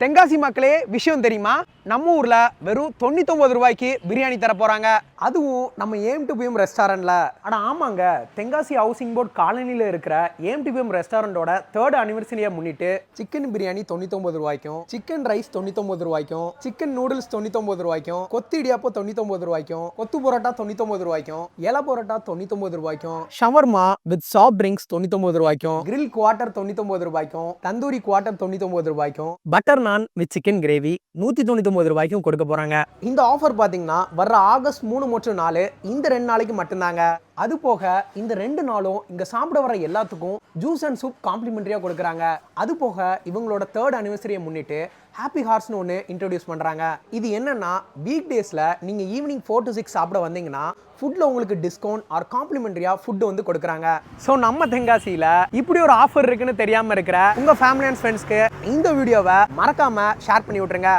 தென்காசி மக்களே விஷயம் தெரியுமா? நம்ம ஊர்ல வெறும் 99 ரூபாய்க்கு பிரியாணி தர போறாங்க. அதுவும் நம்ம ஏம் டு பிஎம் ரெஸ்டாரண்ட்ல. அட ஆமாங்க, தென்காசி ஹவுசிங் போர்ட் காலனில இருக்கிற ஏம் டு பிஎம் ரெஸ்டாரண்டோட 3rd அனிவர்சரியை முன்னிட்டு சிக்கன் பிரியாணி 99 ரூபாய்க்கும், சிக்கன் ரைஸ் 99 ரூபாய்க்கும், சிக்கன் நூடுல்ஸ் 99 ரூபாய்க்கும், கொத்து இடியாப்போ 99 ரூபாய்க்கும், கொத்து பரோட்டா 99 ரூபாய்க்கும், இலை பரோட்டா 99 ரூபாய்க்கும், ஷவர்மா வித் சாஃப்ட் ட்ரிங்க்ஸ் 99 ரூபாய்க்கும், கிரில் குவார்ட்டர் 99 ரூபாய்க்கும், தந்தூரி குவார்ட்டர் 99 ரூபாய்க்கும், பட்டர் நான் வித் சிக்கன் கிரேவி 199 ரூபாய்க்கும் கொடுக்க போறாங்க. இந்த ஆஃபர் பாத்தீங்கன்னா வர்ற ஆகஸ்ட் 3 மற்றும் 4 இந்த 2 நாளைக்கு மட்டும்தாங்க. அது போக இந்த 2 நாளும் இங்க சாப்பிட வர எல்லாத்துக்கும் ஜூஸ் அண்ட் சூப் காம்ப்ளிமெண்டரியா கொடுக்குறாங்க. அது போக இவங்களோட 3rd அனிவர்சரியை முன்னிட்டு ஹாப்பி ஹார்ஸ்னு ஒன்று இன்ட்ரோடியூஸ் பண்ணுறாங்க. இது என்னன்னா வீக் டேஸில் நீங்கள் ஈவினிங் 4 to 6 சாப்பிட வந்தீங்கன்னா ஃபுட்டில் உங்களுக்கு டிஸ்கவுண்ட் ஆர் காம்ப்ளிமெண்டரியாக ஃபுட்டு வந்து கொடுக்குறாங்க. ஸோ நம்ம தென்காசியில் இப்படி ஒரு ஆஃபர் இருக்குன்னு தெரியாமல் இருக்கிற உங்கள் ஃபேமிலி அண்ட் ஃப்ரெண்ட்ஸ்க்கு இந்த வீடியோவை மறக்காமல் ஷேர் பண்ணி விட்ருங்க.